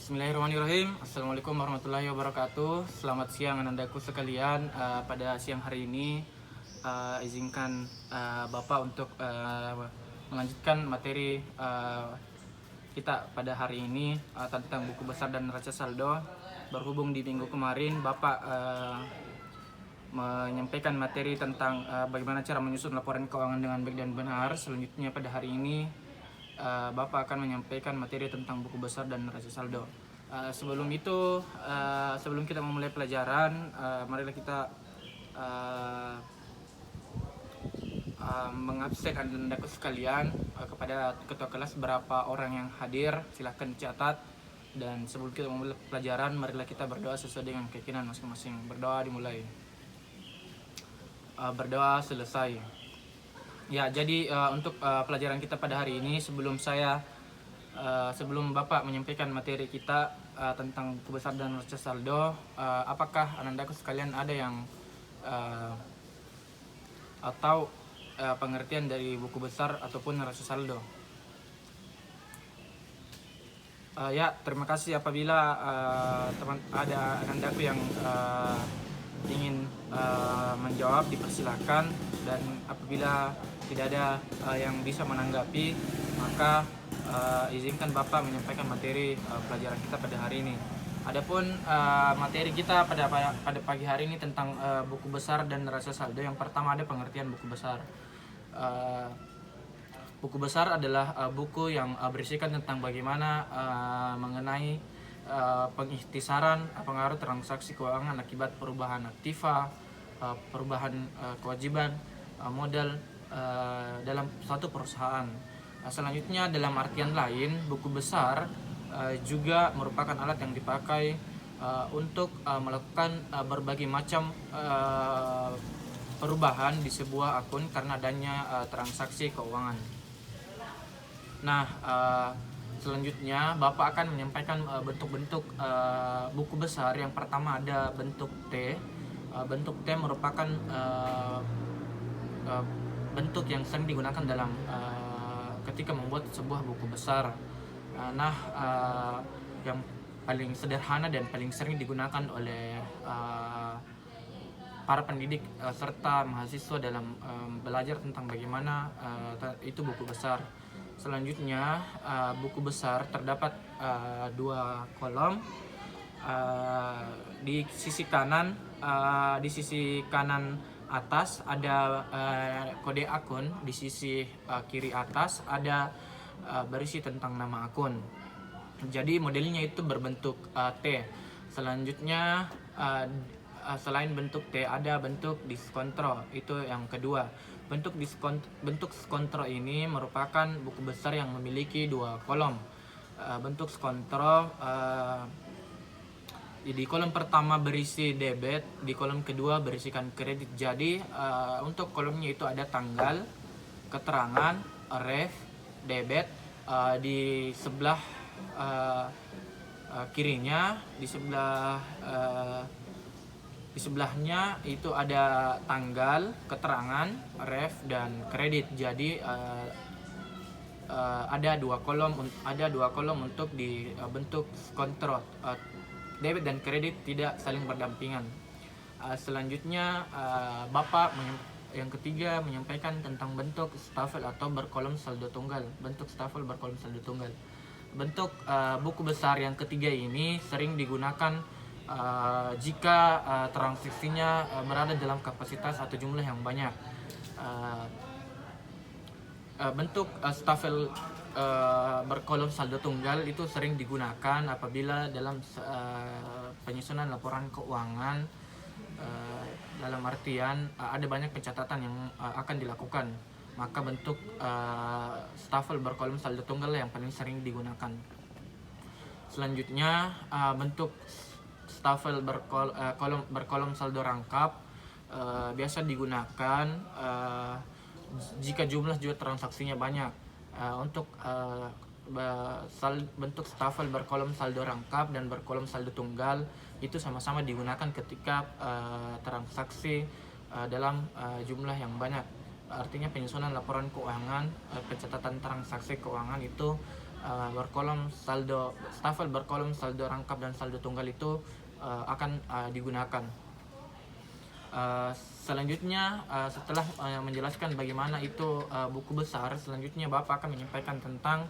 Bismillahirrahmanirrahim. Assalamualaikum warahmatullahi wabarakatuh. Selamat siang anandaku sekalian. Pada siang hari ini izinkan Bapak untuk melanjutkan materi kita pada hari ini tentang buku besar dan neraca saldo. Berhubung di minggu kemarin Bapak menyampaikan materi tentang bagaimana cara menyusun laporan keuangan dengan baik dan benar. Selanjutnya pada hari ini Bapak akan menyampaikan materi tentang buku besar dan neraca saldo. Sebelum itu, sebelum kita memulai pelajaran, marilah kita mengabsen andaku sekalian kepada ketua kelas berapa orang yang hadir. Silahkan dicatat. Dan sebelum kita memulai pelajaran, marilah kita berdoa sesuai dengan keyakinan masing-masing. Berdoa dimulai. Berdoa selesai. Ya, jadi untuk pelajaran kita pada hari ini, sebelum Bapak menyampaikan materi kita tentang buku besar dan neraca saldo, apakah anandaku sekalian ada yang atau pengertian dari buku besar ataupun neraca saldo? Ya, terima kasih. Apabila ada anandaku yang ingin menjawab, dipersilakan. Dan apabila tidak ada yang bisa menanggapi, maka izinkan Bapak menyampaikan materi pelajaran kita pada hari ini. Adapun materi kita pada pagi hari ini tentang buku besar dan neraca saldo. Yang pertama ada pengertian buku besar. Buku besar adalah buku yang berisikan tentang bagaimana mengenai pengikhtisaran pengaruh transaksi keuangan akibat perubahan aktiva, perubahan kewajiban modal dalam suatu perusahaan. Selanjutnya, dalam artian lain, buku besar juga merupakan alat yang dipakai untuk melakukan berbagai macam perubahan di sebuah akun karena adanya transaksi keuangan. Nah, selanjutnya Bapak akan menyampaikan bentuk-bentuk buku besar. Yang pertama ada bentuk T. Bentuk T merupakan bentuk yang sering digunakan dalam ketika membuat sebuah buku besar. Yang paling sederhana dan paling sering digunakan oleh para pendidik serta mahasiswa dalam belajar tentang bagaimana itu buku besar. Selanjutnya, buku besar terdapat dua kolom. Di sisi kanan atas ada kode akun, di sisi kiri atas ada berisi tentang nama akun. Jadi modelnya itu berbentuk T. Selanjutnya, selain bentuk T ada bentuk diskontro, itu yang kedua. Bentuk skontro ini merupakan buku besar yang memiliki dua kolom. Bentuk skontro di kolom pertama berisi debit, di kolom kedua berisikan kredit. Jadi untuk kolomnya itu ada tanggal, keterangan, ref, debit. Di sebelah kirinya, di sebelahnya itu ada tanggal, keterangan, ref, dan kredit. Jadi ada dua kolom untuk di bentuk kontrol. Debit dan kredit tidak saling berdampingan. Selanjutnya Bapak yang ketiga menyampaikan tentang bentuk stafel atau berkolom saldo tunggal. Bentuk stafel berkolom saldo tunggal. Bentuk buku besar yang ketiga ini sering digunakan jika transaksinya berada dalam kapasitas atau jumlah yang banyak. Bentuk stafel berkolom saldo tunggal itu sering digunakan apabila dalam penyusunan laporan keuangan, dalam artian ada banyak pencatatan yang akan dilakukan. Maka bentuk stafel berkolom saldo tunggal yang paling sering digunakan. Selanjutnya, bentuk stafel berkolom saldo rangkap biasa digunakan jika jumlah transaksinya banyak. Untuk bentuk stafel berkolom saldo rangkap dan berkolom saldo tunggal itu sama-sama digunakan ketika transaksi dalam jumlah yang banyak. Artinya penyusunan laporan keuangan, pencatatan transaksi keuangan itu berkolom saldo stafel berkolom saldo rangkap dan saldo tunggal itu akan digunakan. Selanjutnya setelah menjelaskan bagaimana itu buku besar, selanjutnya Bapak akan menyampaikan tentang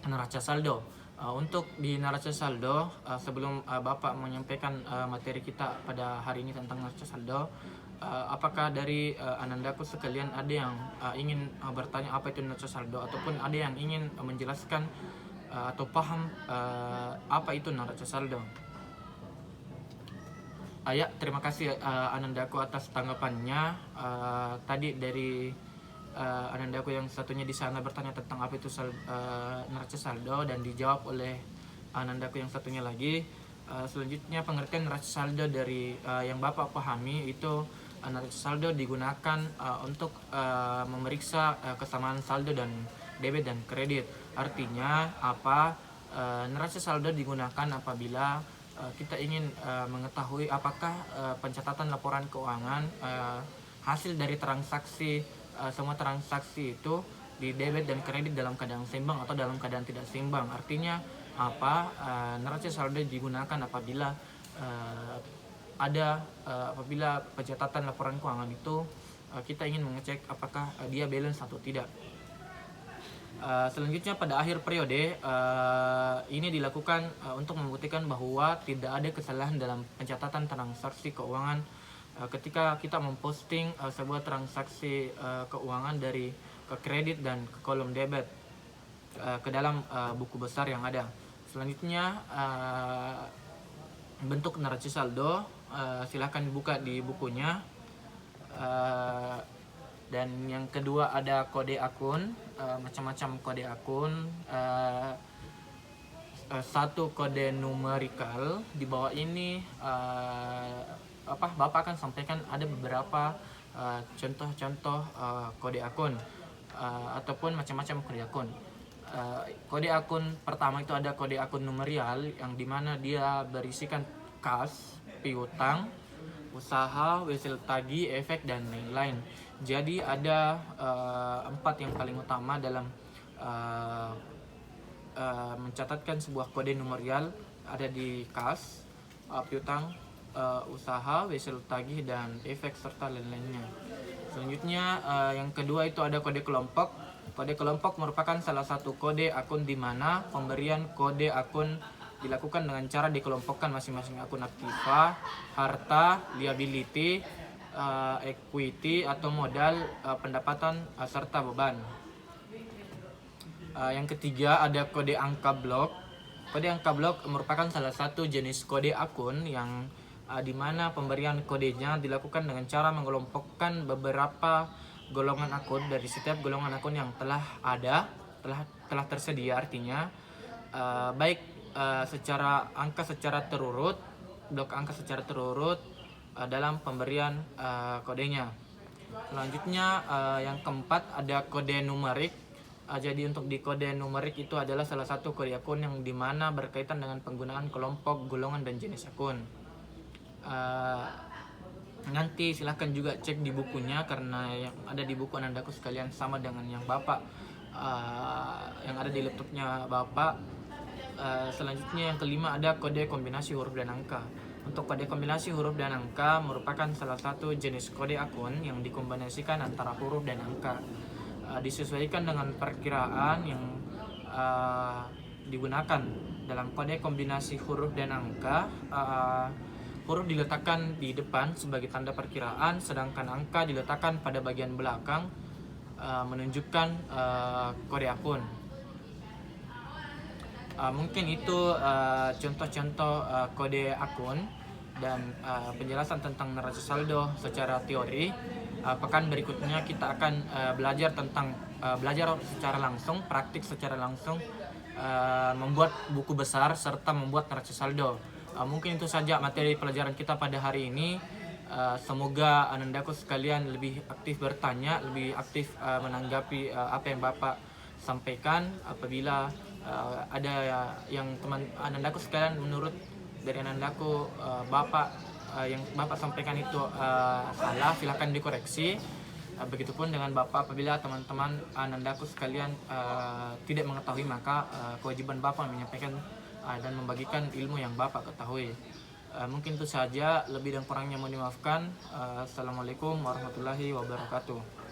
neraca saldo. Untuk di neraca saldo, sebelum Bapak menyampaikan materi kita pada hari ini tentang neraca saldo, apakah dari anandaku sekalian ada yang ingin bertanya apa itu neraca saldo, ataupun ada yang ingin menjelaskan atau paham apa itu neraca saldo? Ya, terima kasih anandaku atas tanggapannya. Tadi dari anandaku yang satunya di sana bertanya tentang apa itu neraca saldo dan dijawab oleh anandaku yang satunya lagi. Selanjutnya pengertian neraca saldo dari yang Bapak pahami itu, neraca saldo digunakan untuk memeriksa kesamaan saldo dan debit dan kredit. Artinya apa? Neraca saldo digunakan apabila kita ingin mengetahui apakah pencatatan laporan keuangan hasil dari transaksi, semua transaksi itu di debit dan kredit dalam keadaan seimbang atau dalam keadaan tidak seimbang. Artinya apa? Neraca saldo digunakan apabila apabila pencatatan laporan keuangan itu kita ingin mengecek apakah dia balance atau tidak. Selanjutnya pada akhir periode ini dilakukan untuk membuktikan bahwa tidak ada kesalahan dalam pencatatan transaksi keuangan ketika kita memposting sebuah transaksi keuangan dari ke kredit dan ke kolom debit ke dalam buku besar yang ada. Selanjutnya bentuk neraca saldo, silahkan dibuka di bukunya. Dan yang kedua ada kode akun, macam-macam kode akun. Satu kode numerikal. Di bawah ini Bapak akan sampaikan ada beberapa contoh-contoh kode akun ataupun macam-macam kode akun. Kode akun pertama itu ada kode akun numeral, yang dimana dia berisikan kas, piutang, usaha, wesel tagih, efek, dan lain-lain. Jadi ada 4 yang paling utama dalam mencatatkan sebuah kode numeral. Ada di kas, piutang, usaha, wesel tagih, dan efek, serta lain-lainnya. Selanjutnya yang kedua itu ada kode kelompok. Kode kelompok merupakan salah satu kode akun di mana pemberian kode akun dilakukan dengan cara dikelompokkan masing-masing akun aktiva, harta, liability, equity atau modal, pendapatan, serta beban. Yang ketiga ada kode angka blok. Kode angka blok merupakan salah satu jenis kode akun yang dimana pemberian kodenya dilakukan dengan cara mengelompokkan beberapa golongan akun dari setiap golongan akun yang telah tersedia. Artinya baik secara angka secara terurut, blok angka secara terurut dalam pemberian kodenya. Selanjutnya yang keempat ada kode numerik. Jadi untuk di kode numerik itu adalah salah satu kode akun yang dimana berkaitan dengan penggunaan kelompok, golongan, dan jenis akun. Nanti silahkan juga cek di bukunya, karena yang ada di buku anandaku sekalian sama dengan yang Bapak yang ada di laptopnya Bapak. Selanjutnya yang kelima ada kode kombinasi huruf dan angka. Untuk kode kombinasi huruf dan angka merupakan salah satu jenis kode akun yang dikombinasikan antara huruf dan angka, disesuaikan dengan perkiraan yang digunakan. Dalam kode kombinasi huruf dan angka, huruf diletakkan di depan sebagai tanda perkiraan, sedangkan angka diletakkan pada bagian belakang menunjukkan kode akun. Mungkin itu contoh-contoh kode akun dan penjelasan tentang neraca saldo secara teori. Pekan berikutnya kita akan belajar secara langsung, praktik secara langsung, membuat buku besar serta membuat neraca saldo. Mungkin itu saja materi pelajaran kita pada hari ini. Semoga anandaku sekalian lebih aktif bertanya, lebih aktif menanggapi apa yang Bapak sampaikan. Apabila ada yang teman anandaku sekalian menurut dari anandaku Bapak yang Bapak sampaikan itu salah, silakan dikoreksi. Begitupun dengan Bapak, apabila teman-teman anandaku sekalian tidak mengetahui, maka kewajiban Bapak menyampaikan dan membagikan ilmu yang Bapak ketahui. Mungkin itu saja, lebih dan kurangnya mohon dimaafkan. Assalamualaikum warahmatullahi wabarakatuh.